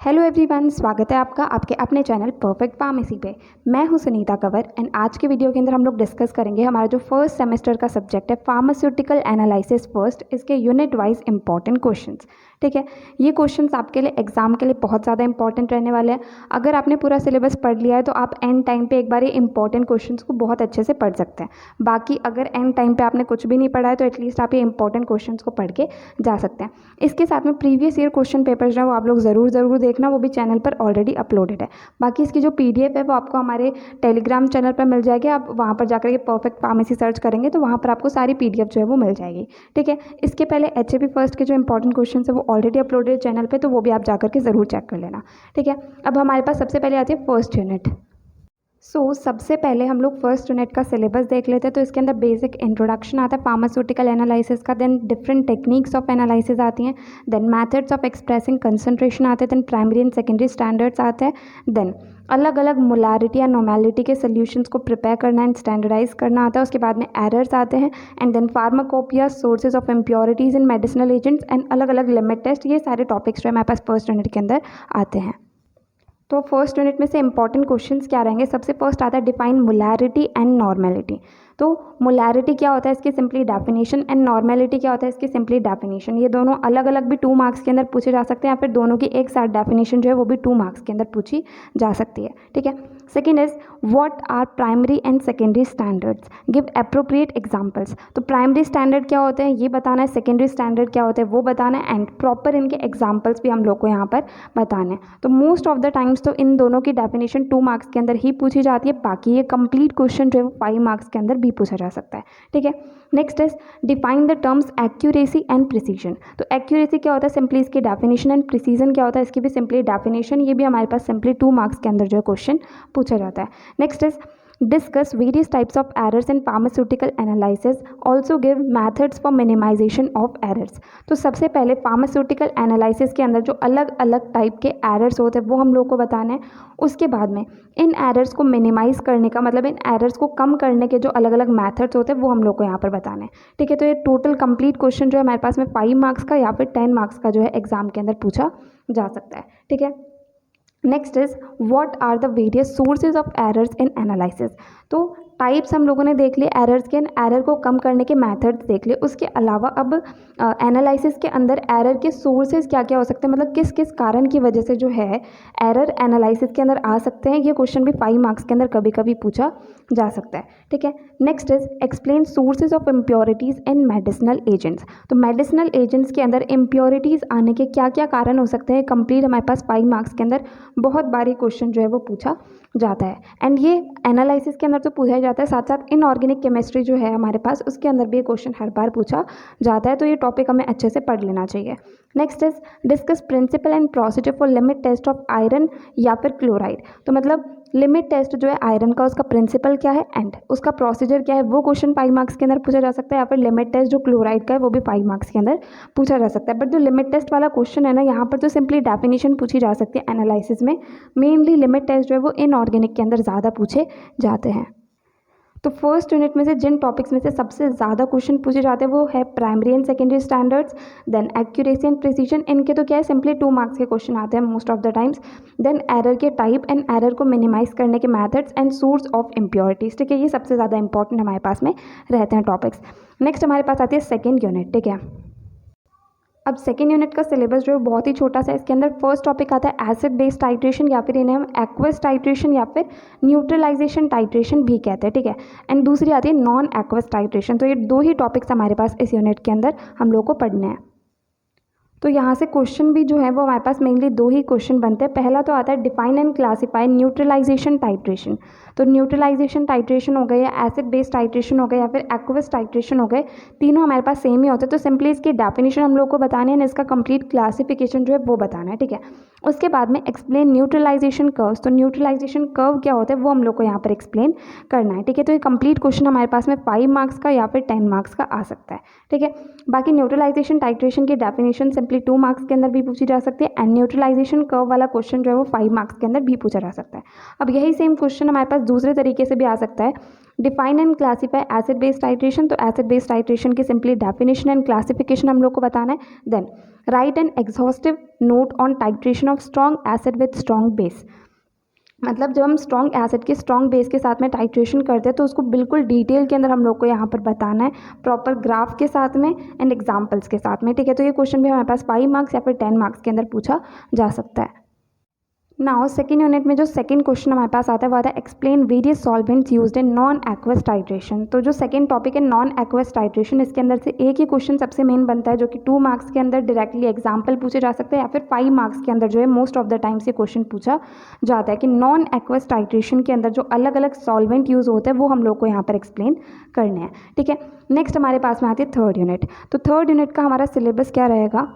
Hello everyone, स्वागत है आपका आपके अपने चैनल परफेक्ट फार्मेसी पे। मैं हूं सुनीता कंवर एंड आज के वीडियो के अंदर हम लोग डिस्कस करेंगे हमारा जो फर्स्ट सेमेस्टर का सब्जेक्ट है फार्मास्यूटिकल एनालिसिस फर्स्ट, इसके यूनिट वाइज इंपॉर्टेंट क्वेश्चंस। ठीक है, ये क्वेश्चंस आपके लिए एग्जाम के लिए बहुत ज़्यादा इंपॉर्टेंट रहने वाले हैं। अगर आपने पूरा सिलेबस पढ़ लिया है तो आप एंड टाइम पे एक बार ये इंपॉर्टेंट क्वेश्चंस को बहुत अच्छे से पढ़ सकते हैं। बाकी अगर एंड टाइम पे आपने कुछ भी नहीं पढ़ा है तो एटलीस्ट आप ये इंपॉर्टेंट क्वेश्चंस को पढ़ के जा सकते हैं। इसके साथ में प्रीवियस ईयर क्वेश्चन पेपर्स जो है वो आप लोग ज़रूर देखना, वो भी चैनल पर ऑलरेडी अपलोडेड है। बाकी इसकी जो PDF है वो आपको हमारे टेलीग्राम चैनल पर मिल जाएगी। आप वहाँ पर जाकर के परफेक्ट फार्मेसी सर्च करेंगे तो वहाँ पर आपको सारी PDF जो है वो मिल जाएगी। ठीक है, इसके पहले HAP फर्स्ट के जो इंपॉर्टेंट क्वेश्चन है वो ऑलरेडी अपलोडेड चैनल पे, तो वो भी आप जाकर के ज़रूर चेक कर लेना। ठीक है, अब हमारे पास सबसे पहले आती है फर्स्ट यूनिट। सबसे पहले हम लोग फर्स्ट यूनिट का सिलेबस देख लेते हैं। तो इसके अंदर बेसिक इंट्रोडक्शन आता है फार्मास्यूटिकल एनालिसिस का, then different techniques of analysis आती हैं, then methods of expressing concentration आते हैं, then primary and secondary standards आते हैं, देन अलग अलग मोलारिटी या नॉर्मेलिटी के सोल्यूशंस को प्रिपेयर करना एंड स्टैंडर्डाइज करना आता है। उसके बाद में एरर्स आते हैं and then pharmacopoeia, sources of impurities in medicinal agents and अलग अलग लिमिट टेस्ट। ये सारे टॉपिक्स जो है हमारे पास फर्स्ट यूनिट के अंदर आते हैं। तो फर्स्ट यूनिट में से इंपॉर्टेंट क्वेश्चंस क्या रहेंगे? सबसे फर्स्ट आता है डिफाइन मोलारिटी एंड नॉर्मेलिटी। तो मोलारिटी क्या होता है, इसकी सिंपली डेफिनेशन, एंड नॉर्मेलिटी क्या होता है, इसकी सिंपली डेफिनेशन। ये दोनों अलग अलग भी 2 मार्क्स के अंदर पूछे जा सकते हैं, या फिर दोनों की एक साथ डेफिनेशन जो है वो भी 2 मार्क्स के अंदर पूछी जा सकती है। ठीक है, second is what are primary and secondary standards, give appropriate examples. तो प्राइमरी स्टैंडर्ड क्या होते हैं ये बताना है, सेकेंडरी स्टैंडर्ड क्या होते हैं वो बताना है, एंड प्रॉपर इनके एग्जाम्पल्स भी हम लोग को यहाँ पर बताने हैं। तो मोस्ट ऑफ द टाइम्स तो इन दोनों की डेफिनेशन 2 मार्क्स के अंदर ही पूछी जाती है, बाकी ये कंप्लीट क्वेश्चन जो है वो 5 मार्क्स के अंदर भी पूछा जा सकता है। ठीक है, next is define the terms accuracy and precision. तो एक्यूरेसी क्या होता है, सिंपली इसकी डेफिनेशन, एंड प्रिसीजन क्या होता है, इसकी भी सिंपली डेफिनेशन। ये भी हमारे पास सिंपली 2 मार्क्स के अंदर जो है क्वेश्चन पूछा जाता है। Next is discuss various types of errors in pharmaceutical analysis, also give methods for minimisation of errors. तो सबसे पहले फार्मास्यूटिकल एनालिसिस के अंदर जो अलग अलग टाइप के एरर्स होते हैं वो हम लोग को बताना है। उसके बाद में इन एरर्स को मिनिमाइज़ करने का मतलब इन एरर्स को कम करने के जो अलग अलग मैथड्स होते हैं वो हम लोग को यहाँ पर बताना है। ठीक है, तो ये टोटल कंप्लीट क्वेश्चन जो है हमारे पास में 5 मार्क्स का या फिर 10 मार्क्स का जो है एग्जाम के अंदर पूछा जा सकता है। ठीक है, next is what are the various sources of errors in analysis. तो टाइप्स हम लोगों ने देख लिए एरर्स के, एरर को कम करने के मेथड्स देख लिए। उसके अलावा अब एनालिसिस के अंदर एरर के सोर्सेज क्या क्या हो सकते हैं, मतलब किस किस कारण की वजह से जो है एरर एनालिसिस के अंदर आ सकते हैं। ये क्वेश्चन भी 5 मार्क्स के अंदर कभी कभी पूछा जा सकता है। ठीक है, next is explain sources of impurities in medicinal agents. तो मेडिसिनल एजेंट्स के अंदर इम्प्योरिटीज़ आने के क्या क्या कारण हो सकते हैं, कंप्लीट हमारे पास 5 मार्क्स के अंदर बहुत बारी क्वेश्चन जो है वो पूछा जाता है। एंड ये एनालिसिस के अंदर तो पूछा ही जाता है, साथ साथ इनऑर्गेनिक केमिस्ट्री जो है हमारे पास उसके अंदर भी ये क्वेश्चन हर बार पूछा जाता है। तो ये टॉपिक हमें अच्छे से पढ़ लेना चाहिए। Next is discuss principle and procedure for limit test of iron या फिर क्लोराइड। तो मतलब लिमिट टेस्ट जो है आयरन का, उसका प्रिंसिपल क्या है एंड उसका प्रोसीजर क्या है, वो क्वेश्चन 5 मार्क्स के अंदर पूछा जा सकता है। या फिर लिमिट टेस्ट जो क्लोराइड का है वो भी 5 मार्क्स के अंदर पूछा जा सकता है। बट जो लिमिट टेस्ट वाला क्वेश्चन है ना, यहाँ पर तो सिंपली डेफिनेशन पूछी जा सकती है एनालिसिस में। मेनली लिमिट टेस्ट जो है वो इनऑर्गेनिक के अंदर ज़्यादा पूछे जाते हैं। तो फर्स्ट यूनिट में से जिन टॉपिक्स में से सबसे ज़्यादा क्वेश्चन पूछे जाते हैं वो है primary and secondary standards, then accuracy and precision. इनके तो क्या है सिंपली 2 मार्क्स के क्वेश्चन आते हैं most of the times. Then error के टाइप एंड एरर को मिनिमाइज करने के methods and source of impurities. ठीक है, ये सबसे ज़्यादा इंपॉर्टेंट हमारे पास में रहते हैं टॉपिक्स। नेक्स्ट हमारे पास आती है सेकेंड यूनिट। ठीक है, अब सेकेंड यूनिट का सिलेबस जो है बहुत ही छोटा सा है। इसके अंदर फर्स्ट टॉपिक आता है एसिड बेस्ड टाइट्रेशन, या फिर इन्हें हम एक्वस टाइट्रेशन या फिर न्यूट्रलाइजेशन टाइट्रेशन भी कहते हैं। ठीक है, एंड दूसरी आती है नॉन एक्वस टाइट्रेशन। तो ये 2 ही टॉपिक्स हमारे पास इस यूनिट के अंदर हम लोग को पढ़ने हैं। तो यहाँ से क्वेश्चन भी जो है वो हमारे पास मेनली 2 ही क्वेश्चन बनते हैं। पहला तो आता है define and classify neutralisation titration. तो न्यूट्रलाइजेशन टाइट्रेशन हो गए, या एसिड बेस्ड टाइट्रेशन हो गए, या फिर एक्वस टाइट्रेशन हो गए, तीनों हमारे पास सेम ही होते हैं। तो सिंपली इसकी डेफिनेशन हम लोग को बताने हैं, इसका कंप्लीट क्लासिफिकेशन जो है वो बताना है। ठीक है, उसके बाद में एक्सप्लेन न्यूट्रलाइजेशन कर्व्स। तो न्यूट्रलाइजेशन कर्व क्या होता है वो हम लोग को यहाँ पर एक्सप्लेन करना है। ठीक है, तो ये कंप्लीट क्वेश्चन हमारे पास में 5 मार्क्स का या फिर 10 मार्क्स का आ सकता है। ठीक है, बाकी न्यूट्रलाइजेशन टाइट्रेशन की डेफिनेशन सिंपली 2 मार्क्स के अंदर भी पूछी जा सकती है, एंड न्यूट्रलाइजेशन कर्व वाला क्वेश्चन जो है वो 5 मार्क्स के अंदर भी पूछा जा सकता है। अब यही सेम क्वेश्चन हमारे पास दूसरे तरीके से भी आ सकता है, define and classify acid based titration, तो एसिड बेस्ड टाइट्रेशन की सिंपली डेफिनेशन एंड क्लासिफिकेशन हम लोग को बताना है। Then write an exhaustive note on titration of strong acid with strong base, मतलब जब हम स्ट्रॉन्ग एसिड के स्ट्रॉन्ग बेस के साथ में टाइट्रेशन करते हैं तो उसको बिल्कुल डिटेल के अंदर हम लोग को यहाँ पर बताना है, प्रॉपर ग्राफ के साथ में एंड एग्जाम्पल्स के साथ में, ठीक है। तो ये क्वेश्चन भी हमारे पास 5 मार्क्स या फिर 10 मार्क्स के अंदर पूछा जा सकता है। नाउ सेकेंड यूनिट में जो सेकेंड क्वेश्चन हमारे पास आता है वो आता है explain various solvents used in non aqueous titration. तो जो सेकेंड टॉपिक है नॉन एक्वस टाइट्रेशन, इसके अंदर से एक ही क्वेश्चन सबसे मेन बनता है जो कि 2 मार्क्स के अंदर डायरेक्टली एग्जाम्पल पूछे जा सकते हैं, या फिर 5 मार्क्स के अंदर जो है मोस्ट ऑफ द टाइम्स ये क्वेश्चन पूछा जाता है कि नॉन एक्वस टाइट्रेशन के अंदर जो अलग अलग सॉल्वेंट यूज़ होते हैं वो हम लोग को यहाँ पर एक्सप्लेन करने हैं, ठीक है। नेक्स्ट हमारे पास में आती है थर्ड यूनिट। तो थर्ड यूनिट का हमारा सिलेबस क्या रहेगा,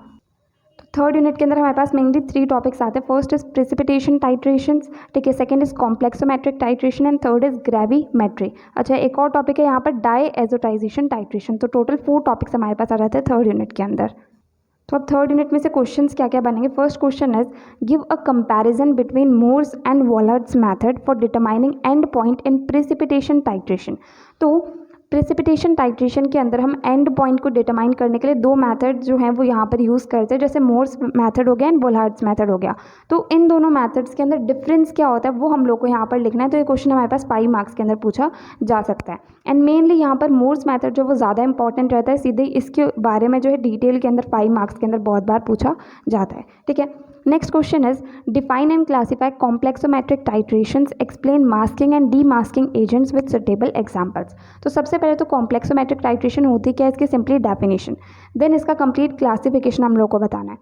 थर्ड यूनिट के अंदर हमारे पास मेनली 3 टॉपिक्स आते हैं। फर्स्ट इज प्रेसिपिटेशन टाइट्रेशंस, ठीक है, second is complexometric titration and third is gravimetry. अच्छा, एक और टॉपिक है यहाँ पर डायएजोटाइजेशन टाइट्रेशन। तो टोटल 4 टॉपिक्स हमारे पास आ जाते हैं थर्ड यूनिट के अंदर। तो अब थर्ड यूनिट में से क्वेश्चंस क्या क्या बनेंगे। First question is give a comparison between Mohr's and Volhard's method for determining end point in precipitation titration. तो प्रेसिपिटेशन टाइट्रेशन के अंदर हम एंड पॉइंट को डिटरमाइन करने के लिए 2 मेथड जो हैं वो यहाँ पर यूज़ करते हैं, जैसे मोर्स मेथड हो गया एंड वॉलर्ड्स मेथड हो गया। तो इन दोनों मेथड्स के अंदर डिफरेंस क्या होता है वो हम लोग को यहाँ पर लिखना है। तो ये क्वेश्चन हमारे पास 5 मार्क्स के अंदर पूछा जा सकता है। एंड मेनली यहाँ पर मोर्स मेथड जो वो ज़्यादा इंपॉर्टेंट रहता है, सीधे इसके बारे में जो है डिटेल के अंदर 5 मार्क्स के अंदर बहुत बार पूछा जाता है, ठीक है। Next question is define and classify complexometric titrations, explain masking and D masking agents with suitable examples. तो सबसे पहले तो कॉम्प्लेक्सोमेट्रिक टाइट्रेशन होती क्या है, इसकी सिंपली डेफिनेशन, देन इसका कंप्लीट क्लासिफिकेशन हम लोग को बताना है।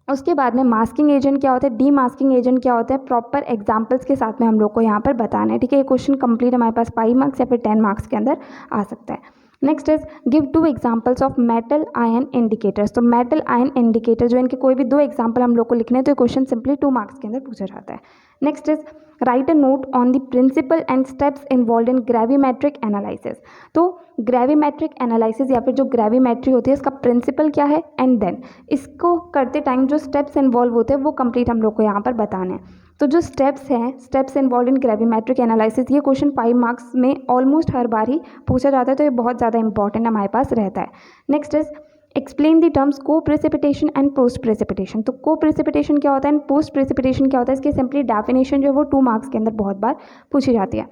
उसके बाद में मास्किंग एजेंट क्या होता है, डी मास्किंग एजेंट क्या होता है, प्रॉपर एग्जांपल्स के साथ में हम लोग को यहाँ पर बताना है, ठीक है। ये क्वेश्चन कंप्लीट हमारे पास 5 मार्क्स या फिर 10 मार्क्स के अंदर आ सकता है। Next is give 2 examples of metal ion indicators. तो मेटल आयन इंडिकेटर जो इनके कोई भी 2 एग्जांपल हम लोग को लिखने हैं, तो ये क्वेश्चन सिंपली 2 मार्क्स के अंदर पूछा जाता है। Next is write a note on the principle and steps involve in gravimetric analysis. तो ग्रेविमेट्रिक एनालिसिस या फिर जो ग्रेविमेट्री होती है इसका प्रिंसिपल क्या है, एंड देन इसको करते टाइम जो स्टेप्स इन्वॉल्व होते हैं वो कंप्लीट हम लोग को यहाँ पर बताने हैं। तो जो स्टेप्स हैं, steps involve in gravimetric analysis, ये क्वेश्चन 5 मार्क्स में ऑलमोस्ट हर बार ही पूछा जाता है, तो ये बहुत ज़्यादा इंपॉर्टेंट हमारे पास रहता है। Next is explain the terms को प्रेसिपिटेशन एंड पोस्ट प्रेसिपिटेशन। तो को प्रेसिपिटेशन क्या होता है एंड पोस्ट प्रेसिपिटेशन क्या होता है, इसकी सिंपली डेफिनेशन जो है वो 2 मार्क्स के अंदर बहुत बार पूछी जाती है।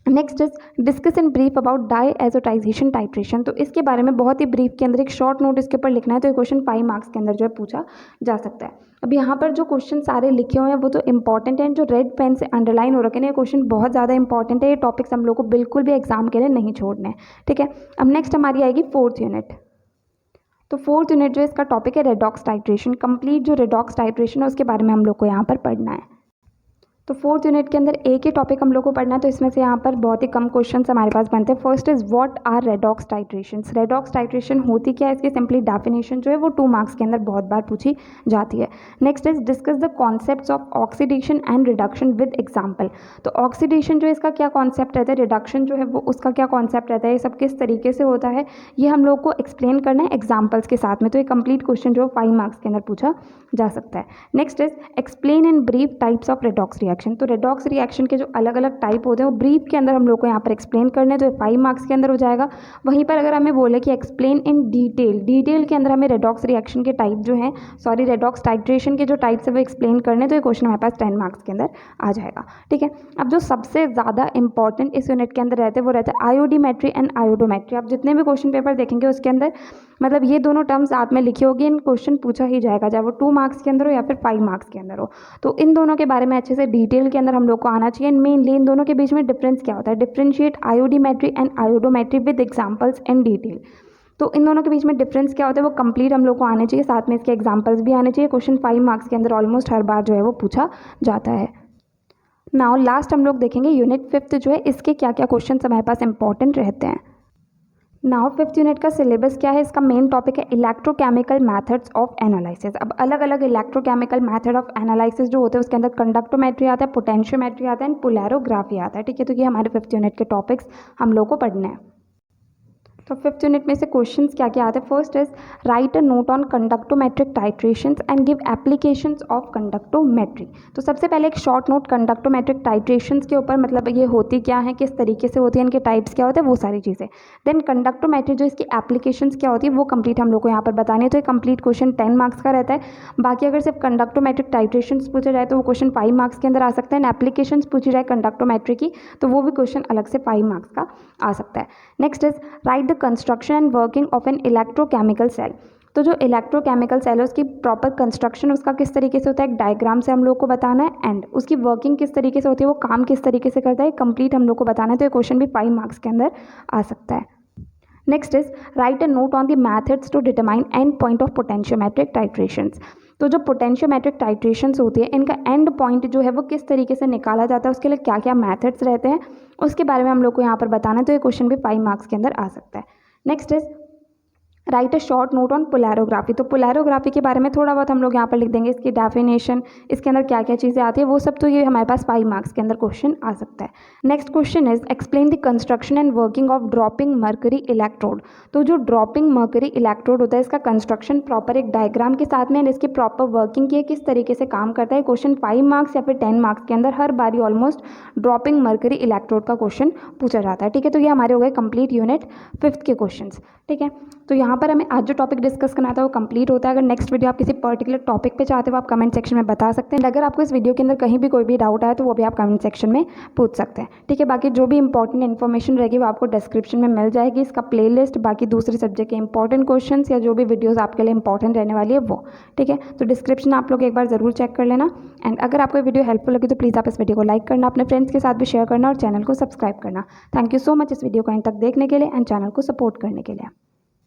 Next is discuss in brief about diazotization titration. तो इसके बारे में बहुत ही ब्रीफ के अंदर एक शॉर्ट नोट इसके ऊपर लिखना है, तो ये क्वेश्चन 5 मार्क्स के अंदर जो है पूछा जा सकता है। अब यहाँ पर जो क्वेश्चन सारे लिखे हुए हैं वो तो इंपॉर्टेंट हैं, जो रेड पेन से अंडरलाइन हो रखे हैं ये क्वेश्चन बहुत ज़्यादा इंपॉर्टेंट है, ये टॉपिक्स हम लोग को बिल्कुल भी एग्जाम के लिए नहीं छोड़ने हैं, ठीक है। अब नेक्स्ट हमारी आएगी 4th यूनिट। तो 4th यूनिट जो इसका टॉपिक है रेडॉक्स टाइट्रेशन। कंप्लीट जो रेडॉक्स टाइट्रेशन है उसके बारे में हम लोग को यहाँ पर पढ़ना है। तो 4th यूनिट के अंदर एक ही टॉपिक हम लोग को पढ़ना है, तो इसमें से यहाँ पर बहुत ही कम क्वेश्चंस हमारे पास बनते हैं। First is what are redox titrations. Redox titration होती क्या है, इसकी सिंपली डेफिनेशन जो है वो 2 मार्क्स के अंदर बहुत बार पूछी जाती है। Next is discuss the concepts of oxidation and reduction with example. तो ऑक्सीडेशन जो है इसका क्या कॉन्सेप्ट रहता है, रिडक्शन जो है वो उसका क्या कॉन्सेप्ट रहता है, ये सब किस तरीके से होता है, ये हम लोग को एक्सप्लेन करना है एग्जाम्पल्स के साथ में। तो ये कंप्लीट क्वेश्चन जो 5 मार्क्स के अंदर पूछा जा सकता है। Next is explain in brief types of redox reaction. तो रेडॉक्स रिएक्शन के जो अलग अलग टाइप होते हैं वो ब्रीफ के अंदर हम लोग को यहाँ पर एक्सप्लेन करने हैं, तो 5 मार्क्स के अंदर हो जाएगा। वहीं पर अगर हमें बोले कि एक्सप्लेन इन डिटेल, डिटेल के अंदर हमें रेडॉक्स रिएक्शन के टाइप जो हैं, सॉरी रेडॉक्स टाइट्रेशन के जो टाइप्स है वो एक्सप्लेन करने, तो ये क्वेश्चन हमारे पास 10 मार्क्स के अंदर आ जाएगा, ठीक है। अब जो सबसे ज़्यादा इंपॉर्टेंट इस यूनिट के अंदर रहते हैं वो रहता है आयोडीमेट्री एंड आयोडोमेट्री। आप जितने भी क्वेश्चन पेपर देखेंगे उसके अंदर मतलब ये दोनों टर्म्स साथ में लिखी होगी, इन क्वेश्चन पूछा ही जाएगा, चाहे वो 2 मार्क्स के अंदर हो या फिर 5 मार्क्स के अंदर हो। तो इन दोनों के बारे में अच्छे से डिटेल के अंदर हम लोग को आना चाहिए। मेनली इन दोनों के बीच में डिफरेंस क्या होता है, differentiate iodimetry and iodometry with examples and detail. तो इन दोनों के बीच में डिफरेंस क्या होता है वो कंप्लीट हम लोग को आने चाहिए, साथ में इसके एग्जाम्पल्स भी आने चाहिए। क्वेश्चन 5 मार्क्स के अंदर ऑलमोस्ट हर बार जो है वो पूछा जाता है। नाउ लास्ट हम लोग देखेंगे यूनिट 5th जो है, इसके क्या क्या क्वेश्चन हमारे पास इंपॉर्टेंट रहते हैं। नाउ 5th यूनिट का सिलेबस क्या है, इसका मेन टॉपिक है इलेक्ट्रोकेमिकल मेथड्स ऑफ एनालिसिस। अब अलग अलग इलेक्ट्रोकेमिकल मेथड ऑफ एनालिसिस जो होते हैं उसके अंदर कंडक्टोमेट्री आता है, पोटेंशियोमेट्री आता है एंड पोलैरोग्राफी आता है, ठीक है। तो ये हमारे 5th यूनिट के टॉपिक्स हम लोग को पढ़ने हैं। तो फिफ्थ यूनिट में से क्वेश्चंस क्या क्या आते हैं। First is write a note on conductometric titrations and give applications of conductometry. तो सबसे पहले एक शॉर्ट नोट कंडक्टोमेट्रिक टाइट्रेशंस के ऊपर, मतलब ये होती क्या है, किस तरीके से होती है, इनके टाइप्स क्या होते हैं, वो सारी चीज़ें। देन कंडक्टोमेट्री जो इसकी एप्लीकेशंस क्या होती है वो कंप्लीट हम लोग को यहाँ पर बतानी है। तो ये कंप्लीट क्वेश्चन 10 मार्क्स का रहता है। बाकी अगर सिर्फ कंडक्टोमेट्रिक टाइट्रेशंस पूछा जाए तो वो क्वेश्चन 5 मार्क्स के अंदर आ सकता है। एप्लीकेशंस पूछी जाए कंडक्टोमेट्री की तो वो भी क्वेश्चन अलग से 5 मार्क्स का आ सकता है। Next is write the construction and working of an electrochemical cell. तो जो इलेक्ट्रोकेमिकल सेल है उसकी प्रॉपर कंस्ट्रक्शन उसका किस तरीके से होता है, एक डायग्राम से हम लोग को बताना है। एंड उसकी वर्किंग किस तरीके से होती है, वो काम किस तरीके से करता है, कंप्लीट हम लोग को बताना है। तो ये क्वेश्चन भी 5 मार्क्स के अंदर आ सकता है। Next is write a note on the methods to determine end point of potentiometric titrations. तो जो पोटेंशियोमेट्रिक टाइट्रेशंस होती है इनका एंड पॉइंट जो है वो किस तरीके से निकाला जाता है, उसके लिए क्या क्या मैथड्स रहते हैं, उसके बारे में हम लोग को यहाँ पर बताना है। तो ये क्वेश्चन भी 5 मार्क्स के अंदर आ सकता है। Next is write a short note on polarography. तो पोलैरोग्राफी के बारे में थोड़ा बहुत हम लोग यहाँ पर लिख देंगे, इसकी डेफिनेशन, इसके अंदर क्या क्या चीज़ें आती है वो सब। तो ये हमारे पास 5 मार्क्स के अंदर क्वेश्चन आ सकता है। Next question is explain the construction and working of dropping mercury electrode. तो जो ड्रॉपिंग मर्करी इलेक्ट्रोड होता है इसका कंस्ट्रक्शन प्रॉपर एक डायग्राम के साथ में, एंड इसकी प्रॉपर वर्किंग की किस तरीके से काम करता है। क्वेश्चन 5 मार्क्स या फिर 10 मार्क्स के अंदर हर बारी ऑलमोस्ट ड्रॉपिंग मर्करी इलेक्ट्रोड का क्वेश्चन पूछा जाता है। ठीक है, तो ये हमारे हो गए कंप्लीट यूनिट 5th के क्वेश्चन। ठीक है, तो यहाँ पर हमें आज जो टॉपिक डिस्कस करना था वो कंप्लीट होता है। अगर नेक्स्ट वीडियो आप किसी पर्टिकुलर टॉपिक पे चाहते हो आप कमेंट सेक्शन में बता सकते हैं। अगर आपको इस वीडियो के अंदर कहीं भी कोई भी डाउट आए तो वो भी आप कमेंट सेक्शन में पूछ सकते हैं। ठीक है, बाकी जो भी इंपॉर्टेंट इन्फॉर्मेशन रहेगी वो आपको डिस्क्रिप्शन में मिल जाएगी, इसका प्लेलिस्ट, बाकी दूसरे सब्जेक्ट के इंपॉर्टेंट क्वेश्चन या जो भी वीडियोज़ आपके लिए इंपॉर्टेंट रहने वाली है वो। ठीक है, तो डिस्क्रिप्शन आप लोग एक बार ज़रूर चेक कर लेना। एंड अगर आपको वीडियो हेल्पफुल लगी तो प्लीज़ आप इस वीडियो को लाइक करना, अपने फ्रेंड्स के साथ भी शेयर करना और चैनल को सब्सक्राइब करना। थैंक यू सो मच इस वीडियो को एंड तक देखने के लिए एंड चैनल को सपोर्ट करने के लिए।